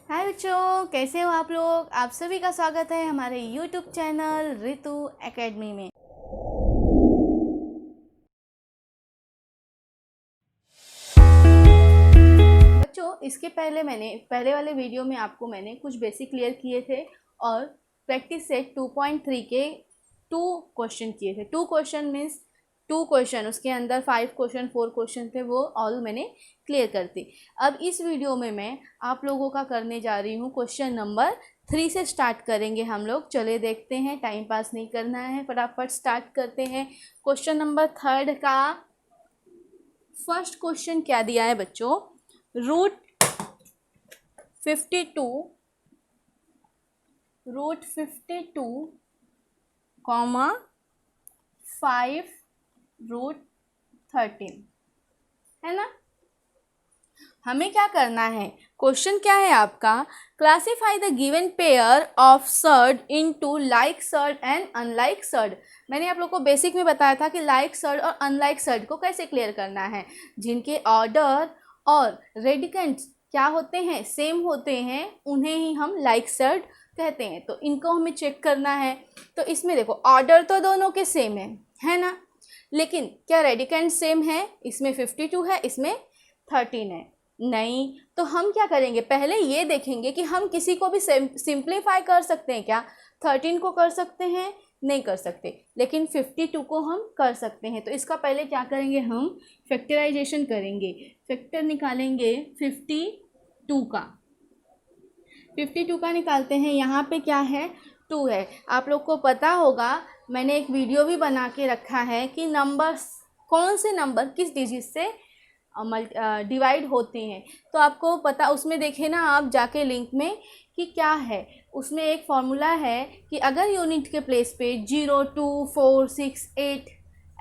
हाय बच्चों, कैसे हो आप लोग। आप सभी का स्वागत है हमारे यूट्यूब चैनल ऋतु एकेडमी में। बच्चों, इसके पहले पहले वाले वीडियो में आपको मैंने कुछ बेसिक क्लियर किए थे और प्रैक्टिस सेट 2.3 के 2 क्वेश्चन किए थे। 2 क्वेश्चन मीन्स 2 क्वेश्चन, उसके अंदर 5 क्वेश्चन 4 क्वेश्चन थे, वो ऑल मैंने क्लियर कर दी। अब इस वीडियो में मैं आप लोगों का करने जा रही हूँ क्वेश्चन नंबर 3 से स्टार्ट करेंगे हम लोग। चले देखते हैं, टाइम पास नहीं करना है, फटाफट स्टार्ट करते हैं। क्वेश्चन नंबर 3 का फर्स्ट क्वेश्चन क्या दिया है बच्चों? रूट 52 कॉमा 5 रूट 13 है ना। हमें क्या करना है? क्वेश्चन क्या है आपका? Classify the given pair of surd into like surd and unlike surd. मैंने आप लोग को बेसिक में बताया था कि लाइक सर्ड और अनलाइक सर्ड को कैसे क्लियर करना है। जिनके ऑर्डर और रेडिकेंट्स क्या होते हैं, सेम होते हैं, उन्हें ही हम लाइक सर्ड कहते हैं। तो इनको हमें चेक करना है। तो इसमें देखो, ऑर्डर तो दोनों के सेम है ना, लेकिन क्या रेडिकेंट सेम है? इसमें 52 है, इसमें 13 है। नहीं, तो हम क्या करेंगे? पहले ये देखेंगे कि हम किसी को भी सिंप्लीफाई कर सकते हैं क्या। 13 को कर सकते हैं? नहीं कर सकते, लेकिन 52 को हम कर सकते हैं। तो इसका पहले क्या करेंगे? हम फैक्टराइजेशन करेंगे, फैक्टर निकालेंगे 52 का निकालते हैं। यहाँ पे क्या है? 2 है। आप लोग को पता होगा, मैंने एक वीडियो भी बना के रखा है कि नंबर्स, कौन से नंबर किस डिजिट से डिवाइड होते हैं। तो आपको पता, उसमें देखे ना आप जाके लिंक में कि क्या है। उसमें एक फॉर्मूला है कि अगर यूनिट के प्लेस पे 0, 2, 4, 6, 8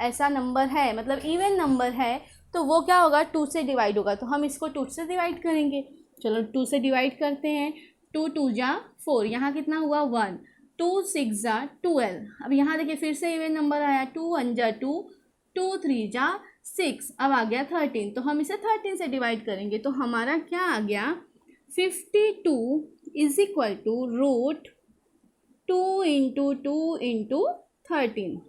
ऐसा नंबर है, मतलब इवन नंबर है, तो वो क्या होगा? 2 से डिवाइड होगा। तो हम इसको 2 से डिवाइड करेंगे। चलो 2 से डिवाइड करते हैं। 2 2 जा 4, यहाँ कितना हुआ? 1। 2 6 जा 12। अब यहाँ देखिए फिर से इवन नंबर आया। 2 1 जा 2, 2 3 जा 6, अब आ गया 13। तो हम इसे 13 से डिवाइड करेंगे। तो हमारा क्या आ गया? 52 is equal to root 2 into 2 into 13।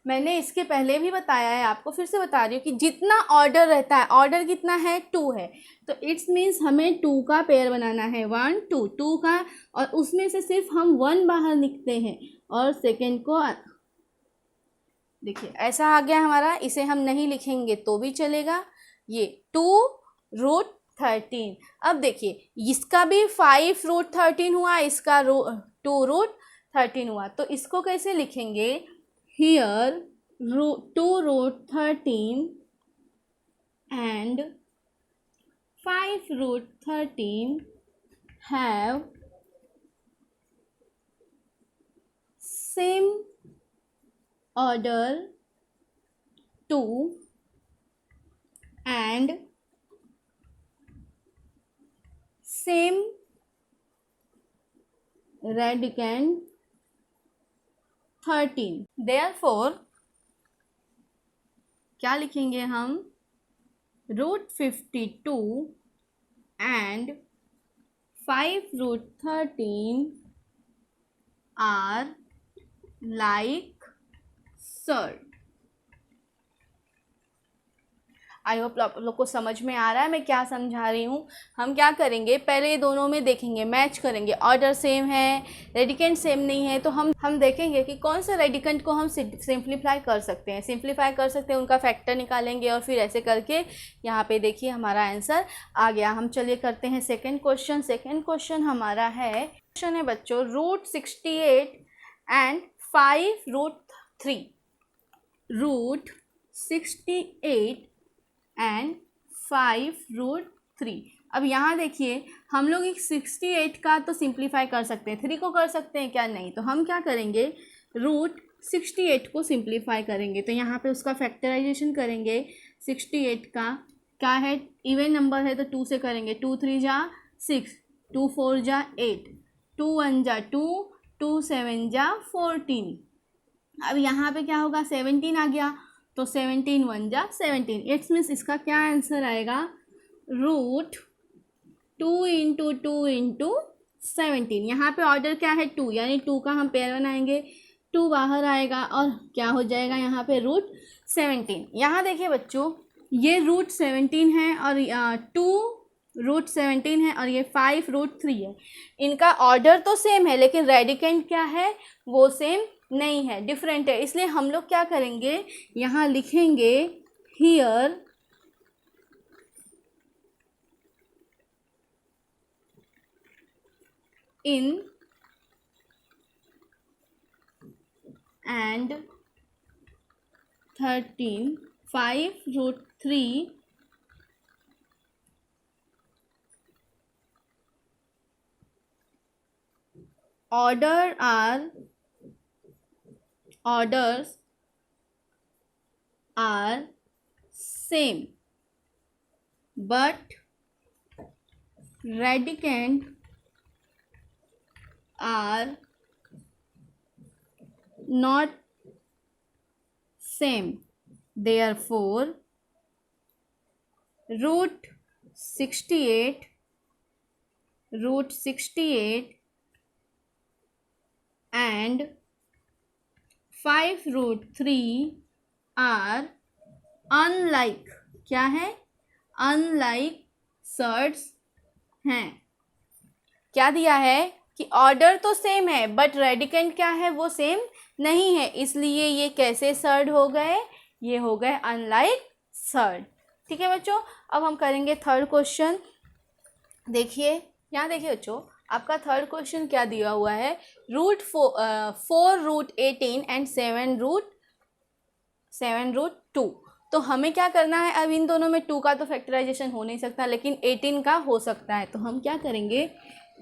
मैंने इसके पहले भी बताया है, आपको फिर से बता रही हूँ कि जितना ऑर्डर रहता है, ऑर्डर कितना है? 2 है। तो इट्स मीन्स हमें 2 का पेयर बनाना है। 1 2 2 का, और उसमें से सिर्फ हम 1 बाहर निकलते हैं और सेकेंड को देखिए ऐसा आ गया हमारा। इसे हम नहीं लिखेंगे तो भी चलेगा। ये 2 रूट 13। अब देखिए, इसका भी 5 रूट 13 हुआ, इसका 2 रूट 13 हुआ। तो इसको कैसे लिखेंगे? Here 2 root 13 and 5 root 13 have same order 2 and same radicand 13। Therefore क्या लिखेंगे हम? Root 52 and 5 root 13 are like surd. I hope आप लोग को समझ में आ रहा है मैं क्या समझा रही हूँ। हम क्या करेंगे? पहले ये दोनों में देखेंगे, मैच करेंगे। ऑर्डर सेम है, रेडिकेंट सेम नहीं है, तो हम देखेंगे कि कौन सा रेडिकेंट को हम सिंप्लीफाई कर सकते हैं, उनका फैक्टर निकालेंगे और फिर ऐसे करके यहाँ पे देखिए हमारा आंसर आ गया। हम चलिए करते हैं सेकेंड क्वेश्चन। सेकेंड क्वेश्चन हमारा है, क्वेश्चन है बच्चों, root 68 and 5 root 3। Root 68 and 5 root 3। अब यहाँ देखिए, हम लोग एक 68 का तो सिंप्लीफाई कर सकते हैं, 3 को कर सकते हैं क्या? नहीं। तो हम क्या करेंगे? रूट 68 को सिंप्लीफाई करेंगे। तो यहाँ पे उसका फैक्टराइजेशन करेंगे। 68 का क्या है? इवन नंबर है तो 2 से करेंगे। 2 3 जा 6, 2 4 जा 8, 2 1 जा 2, 2 7 जा 14। अब यहाँ पे क्या होगा? 17 आ गया, तो 17 1 जा 17। इट्स मीन्स इसका क्या आंसर आएगा? रूट 2 × 2 × 17। यहाँ पे ऑर्डर क्या है 2, यानी 2 का हम पेयर बनाएंगे, 2 बाहर आएगा और क्या हो जाएगा यहाँ पे √17। यहाँ देखिए बच्चों, ये √17 है और 2 √17 है और ये 5 √3 है। इनका ऑर्डर तो सेम है लेकिन रेडिकेंड क्या है, वो सेम नहीं है, डिफरेंट है। इसलिए हम लोग क्या करेंगे, यहाँ लिखेंगे here in and 13 5 √3 orders are same but radicand are not same, therefore √68 and 5 √3 are unlike, क्या है, unlike surds हैं। क्या दिया है कि ऑर्डर तो सेम है बट रेडिकेंड क्या है, वो सेम नहीं है, इसलिए ये कैसे सर्ड हो गए, ये हो गए अनलाइक सर्ड। ठीक है बच्चों, अब हम करेंगे थर्ड क्वेश्चन। देखिए यहाँ देखिए बच्चों, आपका थर्ड क्वेश्चन क्या दिया हुआ है, 4 √18 एंड 7 √2। तो हमें क्या करना है, अब इन दोनों में 2 का तो फैक्टराइजेशन हो नहीं सकता लेकिन 18 का हो सकता है। तो हम क्या करेंगे,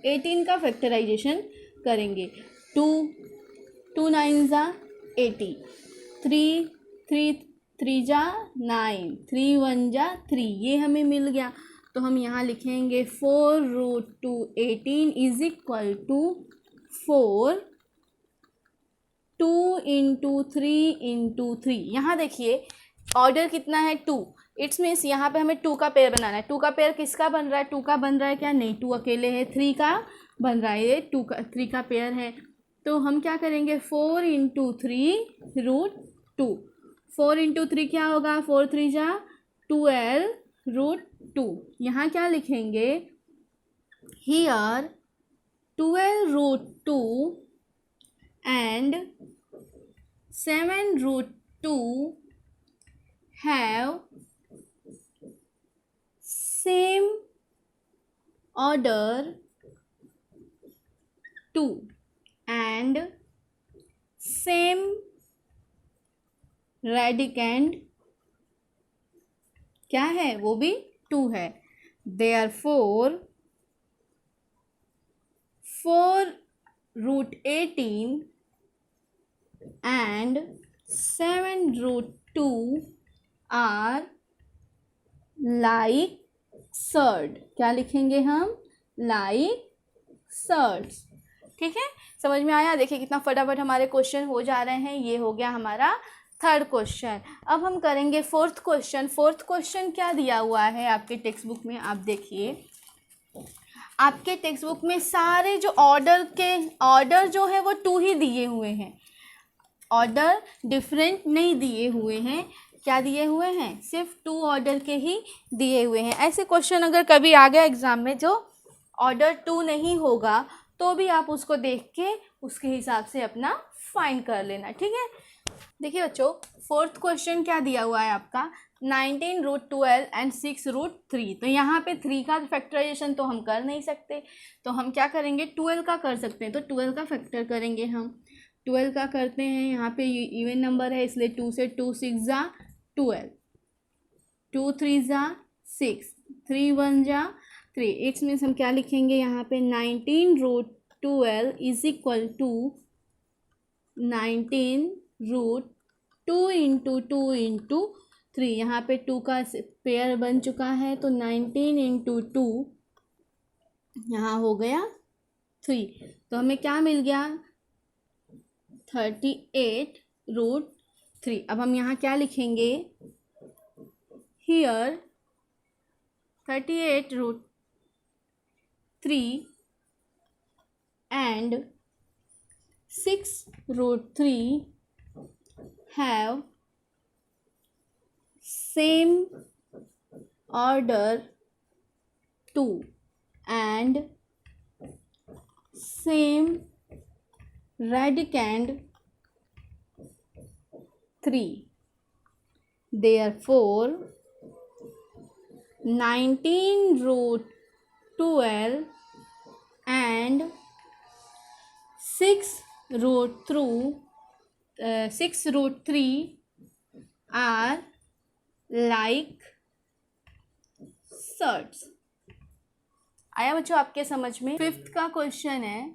18 का फैक्टराइजेशन करेंगे। 2 2 9 ज़ा 80, 3 3 3 ज़ा 9, 3 1 ज़ा 3, ये हमें मिल गया। तो हम यहाँ लिखेंगे 4 √218 इज इक्वल टू 4 2 × 3 × 3। यहाँ देखिए ऑर्डर कितना है 2, इट्स मीन्स यहाँ पे हमें 2 का पेयर बनाना है। 2 का पेयर किसका बन रहा है, 2 का बन रहा है क्या, नहीं 2 अकेले है, 3 का बन रहा है, ये 3 का पेयर है। तो हम क्या करेंगे, 4 × 3 √2, 4 × 3 क्या होगा, 4 3 ज़ा 12 √2। यहाँ क्या लिखेंगे, here 12 √2 and 7 √2 have same order 2 and same radicand क्या है, वो भी 2 है। therefore 4 √18 and 7 √2 are like surd। क्या लिखेंगे हम, like surds। ठीक है, समझ में आया। देखिए कितना फटाफट हमारे क्वेश्चन हो जा रहे हैं। ये हो गया हमारा थर्ड क्वेश्चन। अब हम करेंगे फोर्थ क्वेश्चन। फोर्थ क्वेश्चन क्या दिया हुआ है आपके टेक्स्ट बुक में, आप देखिए आपके टेक्स्ट बुक में सारे जो ऑर्डर जो है वो 2 ही दिए हुए हैं, ऑर्डर डिफरेंट नहीं दिए हुए हैं। क्या दिए हुए हैं, सिर्फ 2 ऑर्डर के ही दिए हुए हैं। ऐसे क्वेश्चन अगर कभी आ गया एग्ज़ाम में जो ऑर्डर 2 नहीं होगा तो भी आप उसको देख के उसके हिसाब से अपना फाइंड कर लेना। ठीक है, देखिए बच्चों फोर्थ क्वेश्चन क्या दिया हुआ है आपका, 19 √12 एंड 6 √3। तो यहाँ पे 3 का फैक्टराइजेशन तो हम कर नहीं सकते, तो हम क्या करेंगे, 12 का कर सकते हैं। तो 12 का फैक्टर करेंगे हम, 12 का करते हैं। यहाँ पे इवन नंबर है इसलिए 2 से 2 6 ज़ा 12, 2 3 ज़ा 6, 3 1 ज़ा 3। इट्स मीन्स हम क्या लिखेंगे यहाँ पे, 19 √12 इज इक्वल टू 19 √2 × 2 × 3। यहाँ पे 2 का पेयर बन चुका है तो 19 × 2 यहाँ हो गया 3। तो हमें क्या मिल गया, 38 √3। अब हम यहाँ क्या लिखेंगे, here 38 3 and 6 root 3 have same order 2 and same radicand 3. Therefore, 19 root 12 and 6 root 3 are like surds. आया बच्चों आपके समझ में? 5th का क्वेश्चन है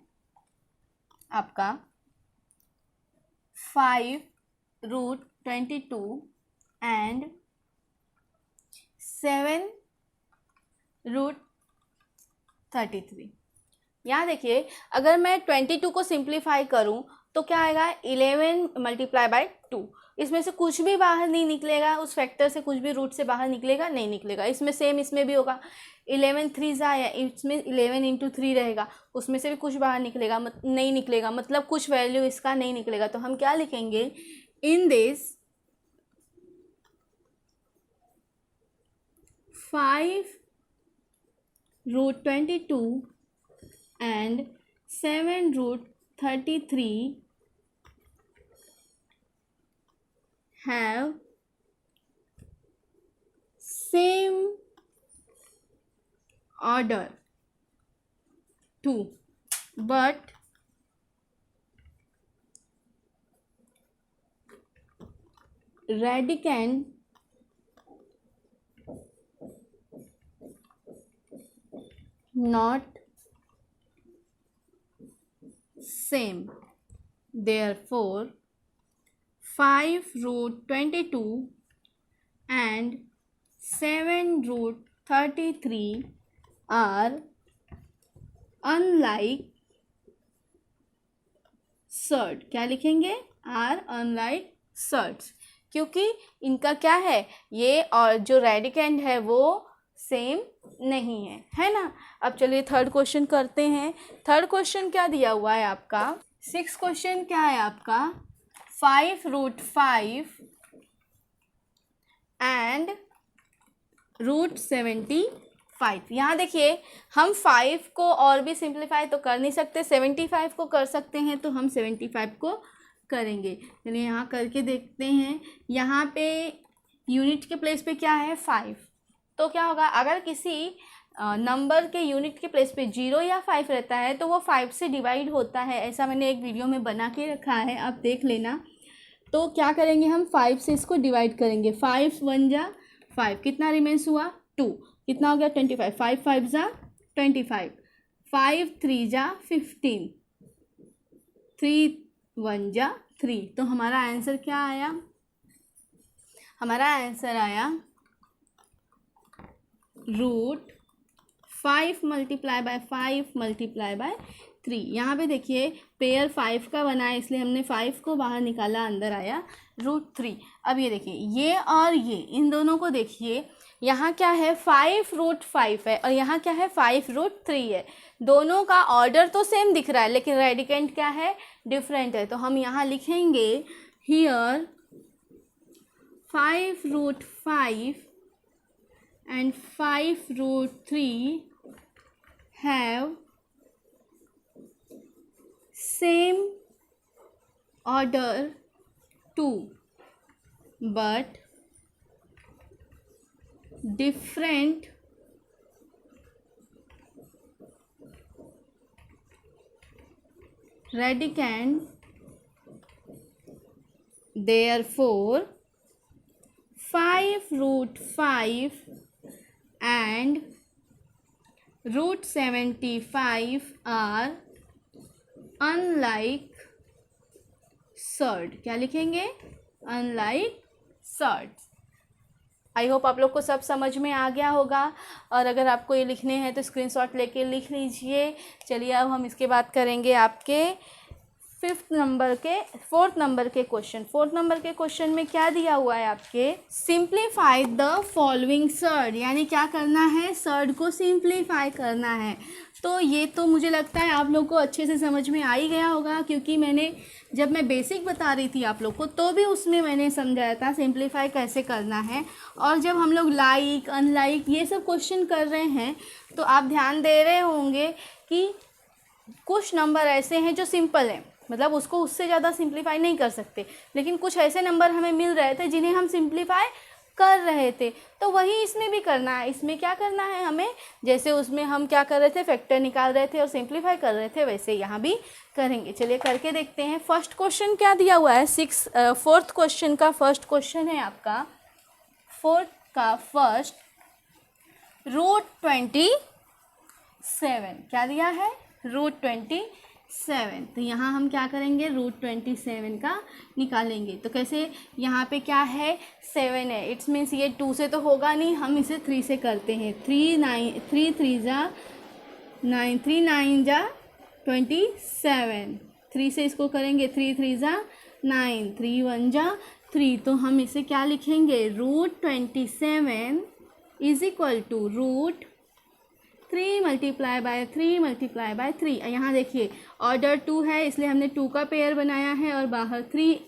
आपका 5 root 22 and 7 root 33. यहाँ देखिए, अगर मैं 22 को सिंप्लीफाई करूँ तो क्या आएगा, 11 मल्टीप्लाई बाय 2. इसमें से कुछ भी बाहर नहीं निकलेगा, उस फैक्टर से कुछ भी रूट से बाहर निकलेगा नहीं निकलेगा. इसमें सेम इसमें भी होगा, 11 3 आया, इसमें 11 इंटू 3 रहेगा, उसमें से भी कुछ बाहर निकलेगा नहीं निकलेगा, मतलब कुछ वैल्यू इसका नहीं निकलेगा. तो हम क्या लिखेंगे, in this 5 root 22 and 7 root 33 have same order 2 but radicand not same. Therefore, 5 root 22 and 7 root 33 are unlike surd. क्या लिखेंगे, are unlike surds, क्योंकि इनका क्या है, ये और जो रेडिकेंड है वो सेम नहीं है ना. अब चलिए थर्ड क्वेश्चन करते हैं. थर्ड क्वेश्चन क्या दिया हुआ है आपका, 6th क्वेश्चन क्या है आपका, 5 root 5 and root 75. यहाँ देखिए, हम 5 को और भी सिंप्लीफाई तो कर नहीं सकते, 75 को कर सकते हैं, तो हम 75 को करेंगे. चलिए यहाँ करके देखते हैं. यहाँ पे यूनिट के प्लेस पे क्या है, 5. तो क्या होगा, अगर किसी नंबर के यूनिट के प्लेस पे 0 या 5 रहता है तो वो 5 से डिवाइड होता है. ऐसा मैंने एक वीडियो में बना के रखा है, आप देख लेना. तो क्या करेंगे, हम 5 से इसको डिवाइड करेंगे. 5 1 जा 5, कितना रिमेंस हुआ 2, कितना हो गया 25, 5 5 जा 25, 5 3 जा 15, 3 1 जा 3. तो हमारा आंसर क्या आया, हमारा आंसर आया root 5 multiply by 5 multiply by 3. यहाँ पे देखिए पेयर 5 का बना है, इसलिए हमने 5 को बाहर निकाला, अंदर आया रूट 3. अब ये देखिए, ये और ये इन दोनों को देखिए, यहाँ क्या है 5 रूट 5 है और यहाँ क्या है 5 रूट 3 है. दोनों का ऑर्डर तो सेम दिख रहा है लेकिन रेडिकेंट क्या है, डिफरेंट है. तो हम यहाँ लिखेंगे here 5 root 5 and 5 root 3 have same order 2 but different radicand. Therefore, 5 root 5 and root 75 are unlike surd. क्या लिखेंगे, unlike surds. आई होप आप लोग को सब समझ में आ गया होगा, और अगर आपको ये लिखने हैं तो स्क्रीनशॉट लेके लिख लीजिए. चलिए अब हम इसके बाद करेंगे आपके फोर्थ नंबर के क्वेश्चन में क्या दिया हुआ है आपके, सिंप्लीफाई द फॉलोइंग सर्ड, यानी क्या करना है, सर्ड को सिंप्लीफाई करना है। तो ये तो मुझे लगता है आप लोग को अच्छे से समझ में आ ही गया होगा, क्योंकि जब मैं बेसिक बता रही थी आप लोग को तो भी उसमें मैंने समझाया था सिंप्लीफाई कैसे करना है। और जब हम लोग लाइक अनलाइक ये सब क्वेश्चन कर रहे हैं तो आप ध्यान दे रहे होंगे कि कुछ नंबर ऐसे हैं जो सिंपल हैं, मतलब उसको उससे ज़्यादा सिंप्लीफाई नहीं कर सकते, लेकिन कुछ ऐसे नंबर हमें मिल रहे थे जिन्हें हम सिंप्लीफाई कर रहे थे। तो वही इसमें भी करना है। इसमें क्या करना है हमें, जैसे उसमें हम क्या कर रहे थे, फैक्टर निकाल रहे थे और सिंप्लीफाई कर रहे थे, वैसे यहाँ भी करेंगे। चलिए करके देखते हैं। फर्स्ट क्वेश्चन क्या दिया हुआ है, फोर्थ क्वेश्चन का फर्स्ट क्वेश्चन है आपका, फोर्थ का फर्स्ट, √27 क्या दिया है, √27। तो यहाँ हम क्या करेंगे, √27 का निकालेंगे। तो कैसे, यहाँ पे क्या है, 7 है, इट्स मीन्स ये 2 से तो होगा नहीं, हम इसे 3 से करते हैं। 3 3 जा 9, 3 9 जा 27, 3 से इसको करेंगे, 3 3 जा 9, 3 1 जा 3। तो हम इसे क्या लिखेंगे, √27 is equal to √3 multiply by 3। यहाँ देखिए ऑर्डर 2 है, इसलिए हमने 2 का पेयर बनाया है और बाहर 3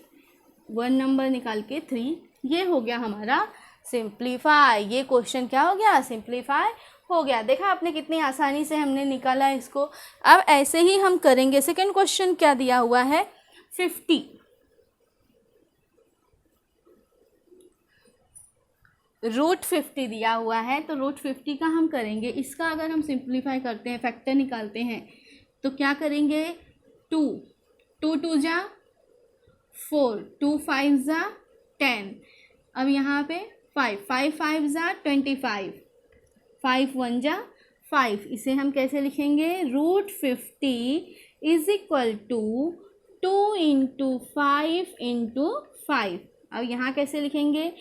1 नंबर निकाल के 3। ये हो गया हमारा सिंप्लीफाई। ये क्वेश्चन क्या हो गया, सिंप्लीफाई हो गया। देखा आपने कितनी आसानी से हमने निकाला इसको। अब ऐसे ही हम करेंगे। सेकंड क्वेश्चन क्या दिया हुआ है, 50। √50 दिया हुआ है, तो √50 का हम करेंगे। इसका अगर हम सिंप्लीफाई करते हैं, फैक्टर निकालते हैं, तो क्या करेंगे, 2 2 जा 4, 2 5 जा 10। अब यहाँ पे 5 5 जा 25, 5 1 जा 5। इसे हम कैसे लिखेंगे, √50 इज इक्वल टू 2 × 5 × 5। अब यहाँ कैसे लिखेंगे,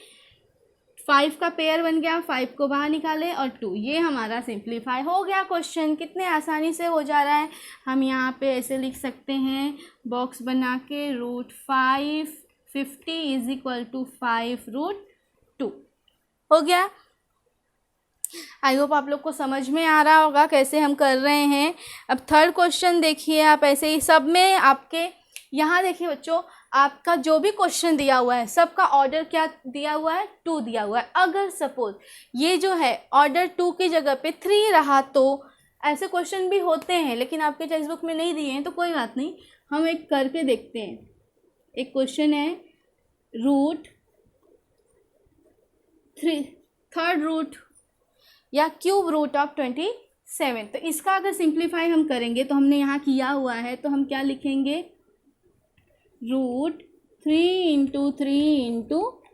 5 का पेयर बन गया, 5 को बाहर निकाले और 2। ये हमारा सिंप्लीफाई हो गया क्वेश्चन। कितने आसानी से हो जा रहा है। हम यहाँ पे ऐसे लिख सकते हैं, बॉक्स बना के, √50 इज इक्वल टू 5√2 हो गया। आई होप आप लोग को समझ में आ रहा होगा कैसे हम कर रहे हैं। अब थर्ड क्वेश्चन देखिए आप, ऐसे ही सब में आपके यहाँ देखिए बच्चों, आपका जो भी क्वेश्चन दिया हुआ है सबका ऑर्डर क्या दिया हुआ है, 2 दिया हुआ है। अगर सपोज ये जो है ऑर्डर 2 की जगह पे 3 रहा, तो ऐसे क्वेश्चन भी होते हैं, लेकिन आपके टेक्स्ट बुक में नहीं दिए हैं तो कोई बात नहीं, हम एक करके देखते हैं। एक क्वेश्चन है थर्ड रूट या क्यूब रूट ऑफ 27। तो इसका अगर सिंप्लीफाई हम करेंगे, तो हमने यहाँ किया हुआ है, तो हम क्या लिखेंगे, √3 × 3 ×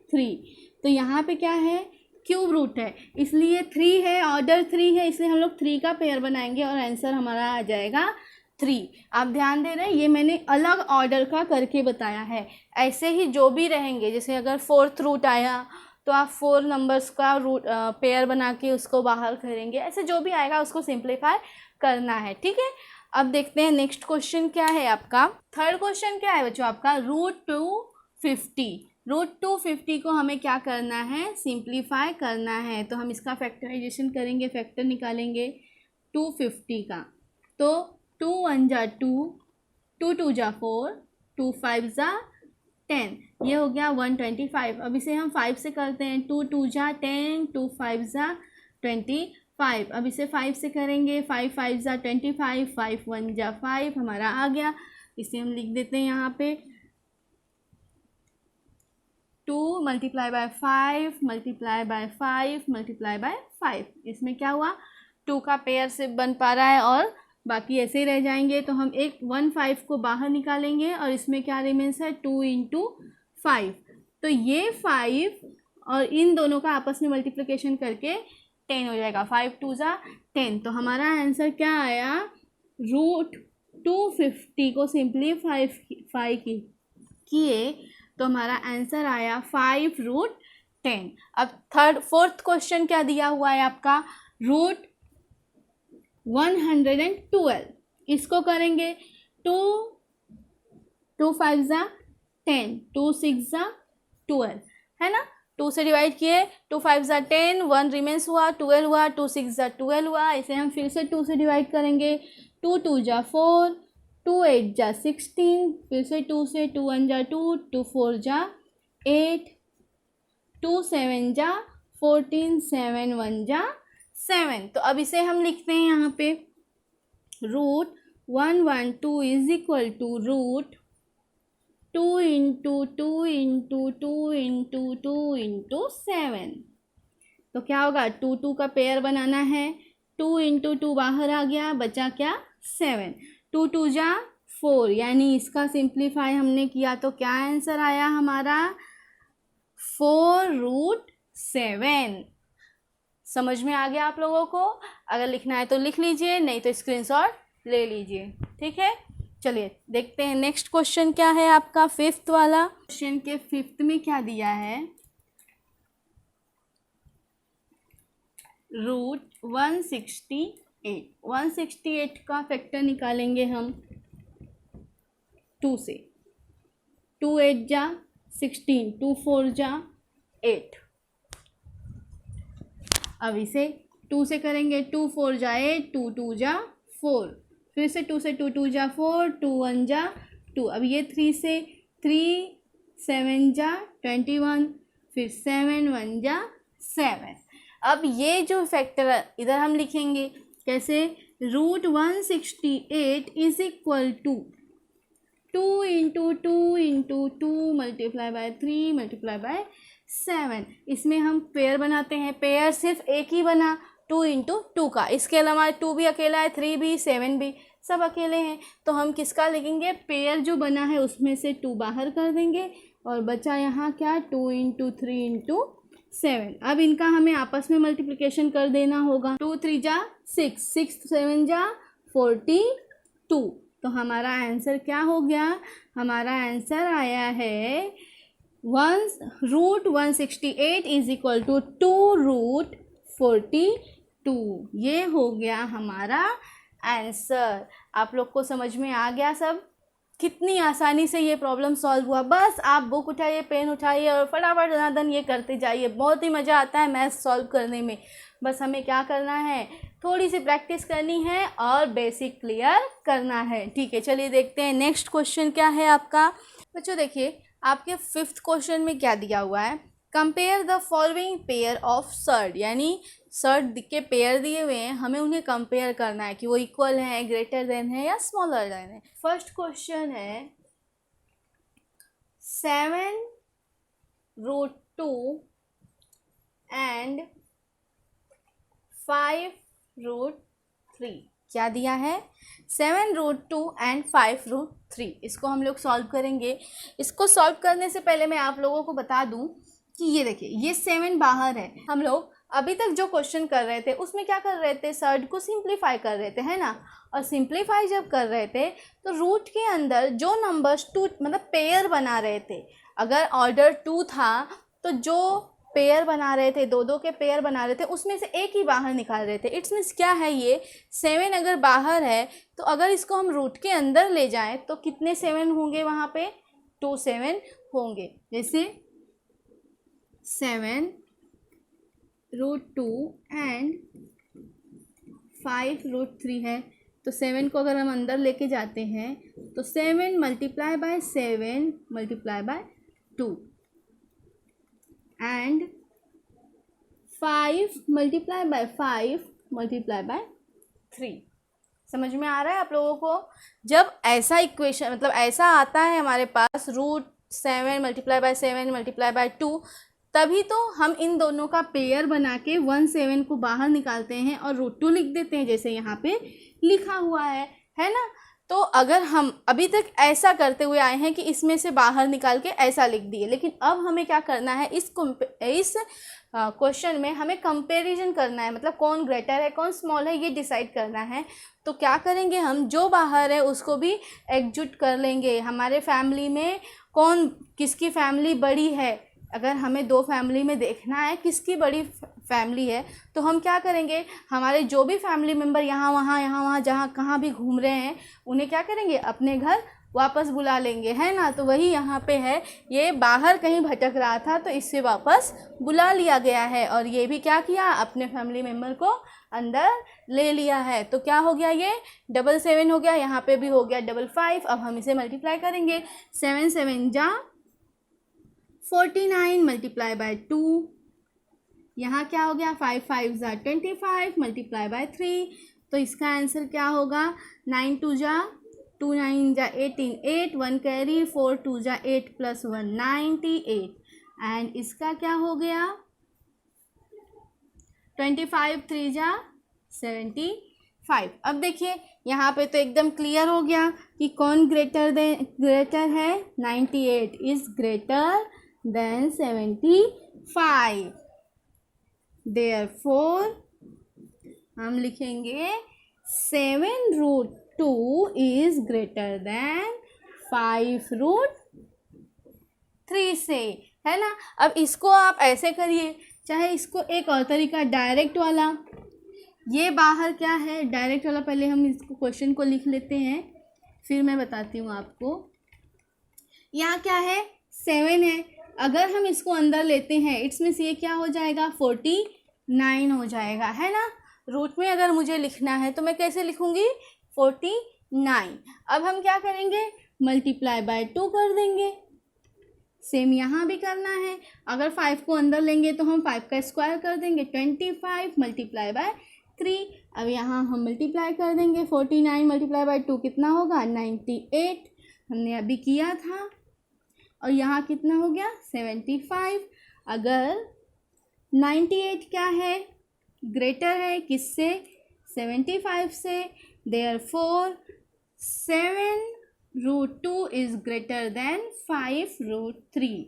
3। तो यहाँ पे क्या है, क्यूब रूट है, इसलिए 3 है, ऑर्डर 3 है, इसलिए हम लोग 3 का पेयर बनाएंगे और आंसर हमारा आ जाएगा 3। आप ध्यान दे रहे हैं, ये मैंने अलग ऑर्डर का करके बताया है। ऐसे ही जो भी रहेंगे, जैसे अगर 4th रूट आया तो आप 4 नंबर्स का रूट पेयर बना के उसको बाहर करेंगे। ऐसे जो भी आएगा उसको सिंप्लीफाई करना है, ठीक है। अब देखते हैं नेक्स्ट क्वेश्चन क्या है आपका। थर्ड क्वेश्चन क्या है बच्चों आपका, √250 को हमें क्या करना है, सिंप्लीफाई करना है। तो हम इसका फैक्टराइजेशन करेंगे, फैक्टर निकालेंगे 250 का। तो 2 1 जा 2, 2 2 जा 4, 2 5 जा 10, ये हो गया 125। अब इसे हम 5 से करते हैं, 2 2 जा 10, 2 5 जा 25। अब इसे 5 से करेंगे, 5 5 जा 25, 5 1 जा 5, हमारा आ गया। इसे हम लिख देते हैं यहाँ पे 2 × 5 × 5 × 5। इसमें क्या हुआ, 2 का पेयर से बन पा रहा है और बाकी ऐसे ही रह जाएंगे। तो हम एक 15 को बाहर निकालेंगे और इसमें क्या रिमेंस है, 2 × 5। तो ये 5 और इन दोनों का आपस में मल्टीप्लिकेशन करके 10 हो जाएगा, 5 2 जा 10। तो हमारा आंसर क्या आया, √250 को सिंप्लीफाई किए तो हमारा आंसर आया 5√10। अब फोर्थ क्वेश्चन क्या दिया हुआ है आपका, √112। इसको करेंगे, 2 2 5 ज़ा 10, 2 6 ज़ा 12, है ना। 2 से डिवाइड किए, 2 5 ज़ा 10, 1 रिमेंस हुआ, 12 हुआ, 2 6 ज़ा 12 हुआ। इसे हम फिर से 2 से डिवाइड करेंगे, 2 2 ज़ा 4, 2 8 ज़ा 16, फिर से 2 से, 2 1 ज़ा 2, 2 4 ज़ा 8, 2 7 ज़ा 14, 7 1 ज़ा 7। तो अब इसे हम लिखते हैं यहाँ पे, root 112 is equal to root 2 into 2 into 2 into 2 into 7। तो क्या होगा, 2 2 का पेयर बनाना है, 2 इंटू 2 बाहर आ गया, बचा क्या 7, 2 2 जा 4, यानी इसका सिंप्लीफाई हमने किया तो क्या आंसर आया हमारा, 4 रूट 7। समझ में आ गया आप लोगों को? अगर लिखना है तो लिख लीजिए, नहीं तो स्क्रीनशॉट ले लीजिए, ठीक है। चलिए देखते हैं नेक्स्ट क्वेश्चन क्या है आपका, 5th वाला। क्वेश्चन के 5th में क्या दिया है, रूट 168 का फैक्टर निकालेंगे हम 2 से, 2 8 जा 16, 2 4 जा 8। अब इसे 2 से करेंगे, 2 4 जा 8, 2 2 जा 4, फिर से 2 से, 2 2 जा 4, 2 1 जा 2। अब ये 3 से, 3 7 जा 21, फिर 7 1 जा 7। अब ये जो फैक्टर इधर हम लिखेंगे कैसे, root 168 is equal to 2 into 2 into 2 multiply by 3 multiply by 7। इसमें हम पेयर बनाते हैं, पेयर सिर्फ एक ही बना 2 इंटू 2 का, इसके अलावा 2 भी अकेला है, 3 भी, 7 भी, सब अकेले हैं। तो हम किसका लिखेंगे, पेयर जो बना है उसमें से 2 बाहर कर देंगे और बचा यहाँ क्या, 2 इंटू 3 इंटू 7। अब इनका हमें आपस में मल्टीप्लिकेशन कर देना होगा, 2 3 जा 6, 6 7 जा 42। तो हमारा आंसर क्या हो गया, हमारा आंसर आया है root 168 is equal to 2 root 42। ये हो गया हमारा आंसर। आप लोग को समझ में आ गया सब, कितनी आसानी से ये प्रॉब्लम सॉल्व हुआ। बस आप बुक उठाइए, पेन उठाइए और फटाफट धनाधन ये करते जाइए, बहुत ही मज़ा आता है मैथ सॉल्व करने में। बस हमें क्या करना है, थोड़ी सी प्रैक्टिस करनी है और बेसिक क्लियर करना है, ठीक है। चलिए देखते हैं नेक्स्ट क्वेश्चन क्या है आपका। बच्चों देखिए आपके 5th क्वेश्चन में क्या दिया हुआ है, compare the following pair of surd, यानी सर्ड के पेयर दिए हुए हैं, हमें उन्हें कंपेयर करना है कि वो इक्वल हैं, ग्रेटर देन है या स्मॉलर देन है। फर्स्ट क्वेश्चन है 7 रूट 2 एंड 5 रूट 3। क्या दिया है, 7 रूट 2 एंड 5 रूट 3। इसको हम लोग सॉल्व करेंगे। इसको सॉल्व करने से पहले मैं आप लोगों को बता दूं कि ये देखिए ये 7 बाहर है। हम लोग अभी तक जो क्वेश्चन कर रहे थे उसमें क्या कर रहे थे, सर्ड को सिंप्लीफाई कर रहे थे, है ना। और सिंप्लीफाई जब कर रहे थे तो रूट के अंदर जो नंबर्स 2 मतलब पेयर बना रहे थे, अगर ऑर्डर 2 था तो जो पेयर बना रहे थे, 2 2 के पेयर बना रहे थे, उसमें से एक ही बाहर निकाल रहे थे। इट्स मीन्स क्या है, ये 7 अगर बाहर है तो अगर इसको हम रूट के अंदर ले जाएं तो कितने 7 होंगे वहाँ पे, 2 7 होंगे। जैसे 7 रूट 2 एंड 5 रूट 3 है, तो 7 को अगर हम अंदर लेके जाते हैं तो 7 multiply by 7 multiply by 2 and 5 multiply by 5 multiply by 3। समझ में आ रहा है आप लोगों को? जब ऐसा इक्वेशन मतलब ऐसा आता है हमारे पास root 7 multiply by 7 multiply by 2, तभी तो हम इन दोनों का पेयर बना के 1 7 को बाहर निकालते हैं और रूट 2 लिख देते हैं, जैसे यहाँ पे लिखा हुआ है ना। तो अगर हम अभी तक ऐसा करते हुए आए हैं कि इसमें से बाहर निकाल के ऐसा लिख दिए, लेकिन अब हमें क्या करना है, इस क्वेश्चन में हमें कंपैरिजन करना है, मतलब कौन ग्रेटर है कौन स्मॉल है ये डिसाइड करना है। तो क्या करेंगे हम, जो बाहर है उसको भी एकजुट कर लेंगे। हमारे फैमिली में कौन किसकी फैमिली बड़ी है, अगर हमें 2 फैमिली में देखना है किसकी बड़ी फैमिली है, तो हम क्या करेंगे, हमारे जो भी फैमिली मेम्बर यहाँ वहाँ जहाँ कहाँ भी घूम रहे हैं उन्हें क्या करेंगे, अपने घर वापस बुला लेंगे, है ना। तो वही यहाँ पे है, ये बाहर कहीं भटक रहा था तो इससे वापस बुला लिया गया है, और ये भी क्या किया, अपने फैमिली मेम्बर को अंदर ले लिया है। तो क्या हो गया, ये 7 हो गया, यहाँ पे भी हो गया 5। अब हम इसे मल्टीप्लाई करेंगे, 7 7 जा 49 मल्टीप्लाई बाय 2, यहाँ क्या हो गया, 5 5 जा 25 मल्टीप्लाई बाय 3। तो इसका आंसर क्या होगा, 9 2 जा 2 9 जा 18, 8 1 कैरी, 4 2 जा 8 + 1 98। एंड इसका क्या हो गया, 25 3 जा 75। अब देखिए यहाँ पे तो एकदम क्लियर हो गया कि कौन ग्रेटर है, 98 इज ग्रेटर देन 75। Therefore हम लिखेंगे 7√2 इज ग्रेटर देन 5√3 से, है ना। अब इसको आप ऐसे करिए, चाहे इसको एक और तरीका डायरेक्ट वाला, ये बाहर क्या है डायरेक्ट वाला, पहले हम इसको क्वेश्चन को लिख लेते हैं फिर मैं बताती हूँ आपको। यहाँ क्या है, 7 है, अगर हम इसको अंदर लेते हैं इट्स मीन्स ये क्या हो जाएगा, 49 हो जाएगा, है ना। रूट में अगर मुझे लिखना है तो मैं कैसे लिखूँगी, 49। अब हम क्या करेंगे, मल्टीप्लाई बाय 2 कर देंगे, सेम यहाँ भी करना है। अगर 5 को अंदर लेंगे तो हम 5 का स्क्वायर कर देंगे, 25 मल्टीप्लाई बाय 3। अब यहाँ हम मल्टीप्लाई कर देंगे, 49 मल्टीप्लाई बाय 2 कितना होगा, 98 हमने अभी किया था, और यहाँ कितना हो गया, 75। अगर 98 क्या है, ग्रेटर है किससे, 75 से, देयरफॉर 7√2 इज ग्रेटर देन 5√3।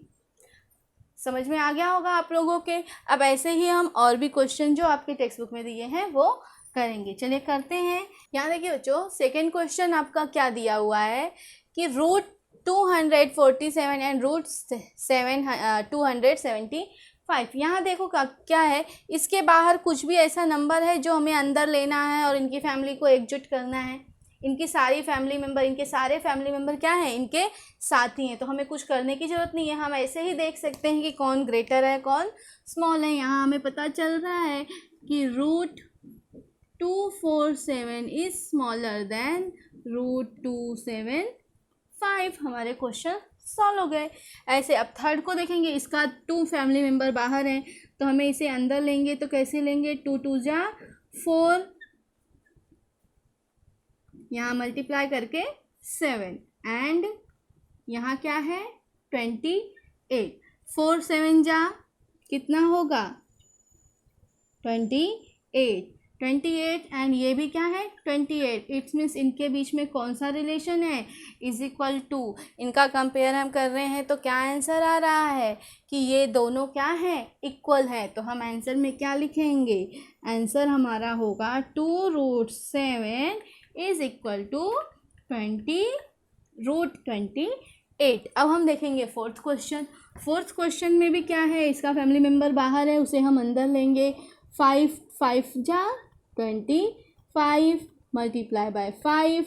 समझ में आ गया होगा आप लोगों के। अब ऐसे ही हम और भी क्वेश्चन जो आपके टेक्स्ट बुक में दिए हैं वो करेंगे, चलिए करते हैं। यहाँ देखिए बच्चों, सेकेंड क्वेश्चन आपका क्या दिया हुआ है कि √247 एंड √275। यहाँ देखो क्या है, इसके बाहर कुछ भी ऐसा नंबर है जो हमें अंदर लेना है और इनकी फैमिली को एकजुट करना है। इनकी सारी फैमिली मेम्बर, इनके सारे फैमिली मेम्बर क्या हैं, इनके साथी हैं, तो हमें कुछ करने की ज़रूरत नहीं है। हम ऐसे ही देख सकते हैं कि कौन ग्रेटर है कौन स्मॉल है। यहाँ हमें पता चल रहा है कि √247 इज स्मॉलर देन √275। हमारे क्वेश्चन सॉल्व हो गए। ऐसे अब थर्ड को देखेंगे, इसका 2 फैमिली मेम्बर बाहर हैं तो हमें इसे अंदर लेंगे, तो कैसे लेंगे, 2 2 जा 4, यहाँ मल्टीप्लाई करके 7, एंड यहाँ क्या है 28, 4 7 जा कितना होगा 28, एंड ये भी क्या है 28। इट्स मीन्स इनके बीच में कौन सा रिलेशन है, इज इक्वल टू, इनका कंपेयर हम कर रहे हैं तो क्या आंसर आ रहा है कि ये दोनों क्या है, इक्वल है। तो हम आंसर में क्या लिखेंगे, आंसर हमारा होगा 2√7 इज इक्वल टू 20√28। अब हम देखेंगे फोर्थ क्वेश्चन में भी क्या है, इसका फैमिली मेम्बर बाहर है, उसे हम अंदर लेंगे। 5 5 जा 25 मल्टीप्लाई बाय 5।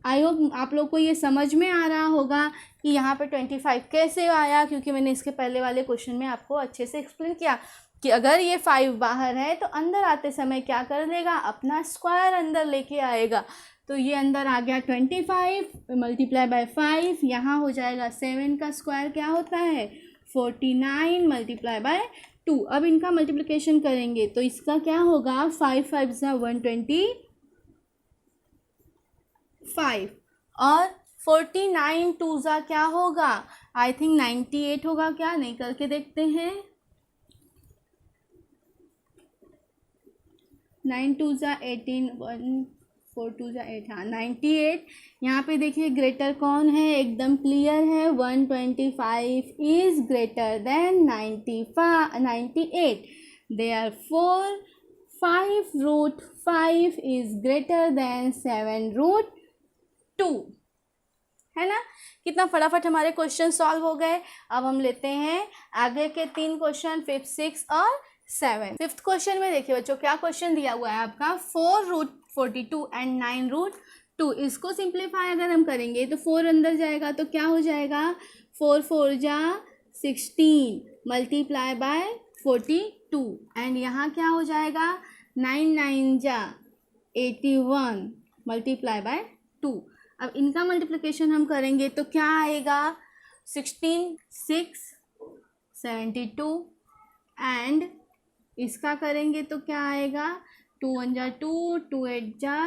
आई होप आप लोग को ये समझ में आ रहा होगा कि यहाँ पे 25 कैसे आया, क्योंकि मैंने इसके पहले वाले क्वेश्चन में आपको अच्छे से एक्सप्लेन किया कि अगर ये 5 बाहर है तो अंदर आते समय क्या कर देगा, अपना स्क्वायर अंदर लेके आएगा। तो ये अंदर आ गया 25 मल्टीप्लाई बाय 5, यहाँ हो जाएगा 7 का स्क्वायर क्या होता है 49 मल्टीप्लाई बाय 2। अब इनका मल्टीप्लिकेशन करेंगे तो इसका क्या होगा, 5 5 जा 125, और 49 2 जा क्या होगा, आई थिंक 98 होगा, क्या नहीं करके देखते हैं, 9 2 जा 18, 1 4 2 जा 8, हाँ 98। यहाँ पे देखिए ग्रेटर कौन है, एकदम क्लियर है, 125 is greater than 98। Therefore 5√5 is greater than 7√2, है ना। कितना फटाफट हमारे क्वेश्चन सॉल्व हो गए। अब हम लेते हैं आगे के 3 क्वेश्चन, 5th 6th और 7th। 5th क्वेश्चन में देखिए बच्चों क्या क्वेश्चन दिया हुआ है आपका, 4√42 एंड 9√2 2। इसको सिंप्लीफाई अगर हम करेंगे तो 4 अंदर जाएगा तो क्या हो जाएगा, 4 4 जा 16 मल्टीप्लाई बाय 42 एंड यहाँ क्या हो जाएगा 9 9 जा 81 मल्टीप्लाई बाय 2। अब इनका मल्टीप्लिकेशन हम करेंगे तो क्या आएगा 16 6 72 एंड इसका करेंगे तो क्या आएगा 2 1 जा 2 2 8 जा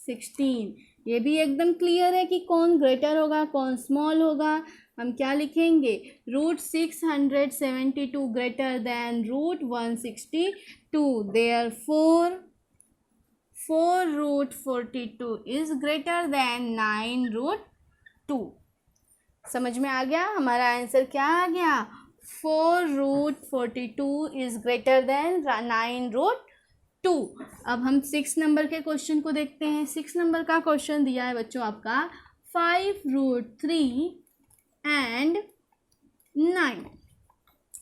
16। ये भी एकदम क्लियर है कि कौन ग्रेटर होगा कौन स्मॉल होगा। हम क्या लिखेंगे, √672 greater than √162, therefore 4√42 is greater than 9√2। समझ में आ गया, हमारा आंसर क्या आ गया, 4√42 इज ग्रेटर देन 9√2। अब हम 6 नंबर के क्वेश्चन को देखते हैं। 6 नंबर का क्वेश्चन दिया है बच्चों आपका 5√3 एंड 9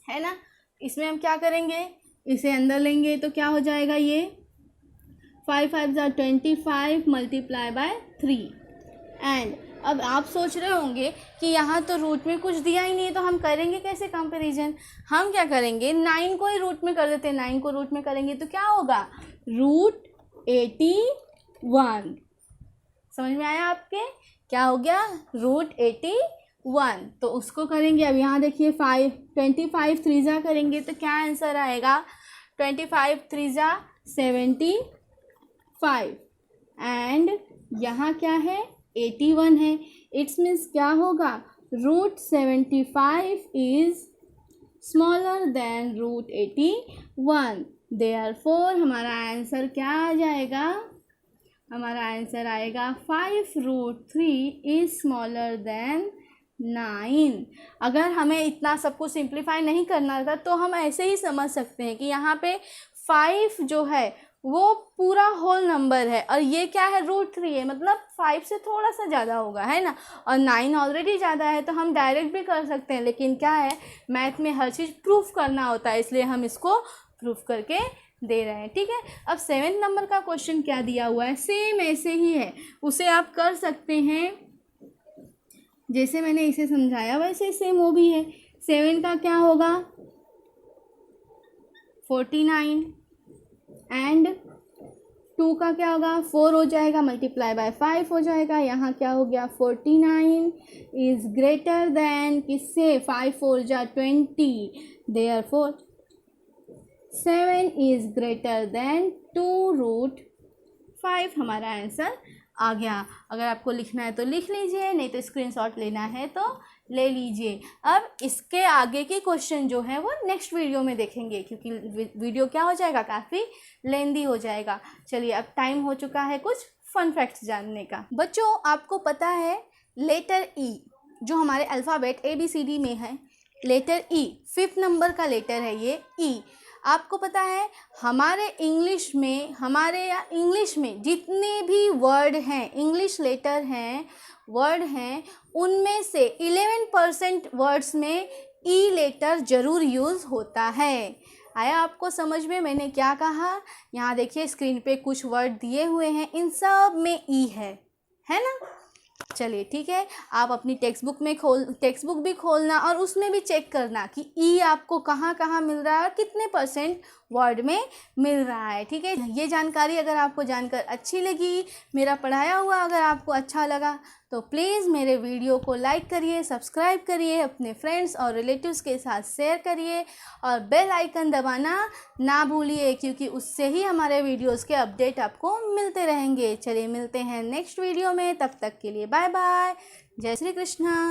है ना। इसमें हम क्या करेंगे, इसे अंदर लेंगे तो क्या हो जाएगा, ये 5 5 जा 25 मल्टीप्लाई बाय 3 एंड अब आप सोच रहे होंगे कि यहाँ तो रूट में कुछ दिया ही नहीं है तो हम करेंगे कैसे कंपैरिजन। हम क्या करेंगे, 9 को ही रूट में कर देते हैं। 9 को रूट में करेंगे तो क्या होगा, √81। समझ में आया आपके, क्या हो गया, √81। तो उसको करेंगे। अब यहाँ देखिए 25 3 जा करेंगे तो क्या आंसर आएगा, 25 3 जा 75 एंड यहाँ क्या है 81 है। इट्स मीन्स क्या होगा, √75 इज स्मॉलर देन √81, देयरफॉर हमारा आंसर क्या आ जाएगा, हमारा आंसर आएगा 5√3 इज स्मॉलर देन 9। अगर हमें इतना सब कुछ सिंप्लीफाई नहीं करना था तो हम ऐसे ही समझ सकते हैं कि यहाँ पे 5 जो है वो पूरा होल नंबर है और ये क्या है, √3 है, मतलब 5 से थोड़ा सा ज़्यादा होगा, है ना। और 9 ऑलरेडी ज़्यादा है तो हम डायरेक्ट भी कर सकते हैं, लेकिन क्या है, मैथ में हर चीज़ प्रूफ करना होता है, इसलिए हम इसको प्रूफ करके दे रहे हैं। ठीक है, अब 7 नंबर का क्वेश्चन क्या दिया हुआ है, सेम ऐसे ही है, उसे आप कर सकते हैं जैसे मैंने इसे समझाया वैसे सेम वो भी है। 7 का क्या होगा, 49 एंड 2 का क्या होगा, 4 हो जाएगा मल्टीप्लाई बाय 5 हो जाएगा। यहाँ क्या हो गया, 49 इज ग्रेटर देन किससे, 5 4 जा 20, देयरफॉर 7 इज ग्रेटर देन 2√5। हमारा आंसर आ गया। अगर आपको लिखना है तो लिख लीजिए, नहीं तो स्क्रीनशॉट लेना है तो ले लीजिए। अब इसके आगे के क्वेश्चन जो है वो नेक्स्ट वीडियो में देखेंगे, क्योंकि वीडियो क्या हो जाएगा, काफ़ी लेंदी हो जाएगा। चलिए अब टाइम हो चुका है कुछ फन फैक्ट्स जानने का। बच्चों आपको पता है लेटर ई जो हमारे अल्फ़ाबेट ABCD में है, लेटर ई 5th नंबर का लेटर है ये ई। आपको पता है हमारे इंग्लिश में जितने भी वर्ड हैं, इंग्लिश लेटर हैं, वर्ड हैं, उनमें से 11% वर्ड्स में ई लेटर ज़रूर यूज़ होता है। आया आपको समझ में मैंने क्या कहा। यहाँ देखिए स्क्रीन पे कुछ वर्ड दिए हुए हैं, इन सब में ई है ना। चलिए ठीक है, आप अपनी टेक्स्ट बुक भी खोलना और उसमें भी चेक करना कि ई आपको कहाँ कहाँ मिल रहा है और कितने % वर्ड में मिल रहा है। ठीक है, ये जानकारी अगर आपको जानकर अच्छी लगी, मेरा पढ़ाया हुआ अगर आपको अच्छा लगा तो प्लीज़ मेरे वीडियो को लाइक करिए, सब्सक्राइब करिए, अपने फ्रेंड्स और रिलेटिव्स के साथ शेयर करिए और बेल आइकन दबाना ना भूलिए, क्योंकि उससे ही हमारे वीडियोस के अपडेट आपको मिलते रहेंगे। चलिए मिलते हैं नेक्स्ट वीडियो में, तब तक के लिए बाय बाय, जय श्री कृष्णा।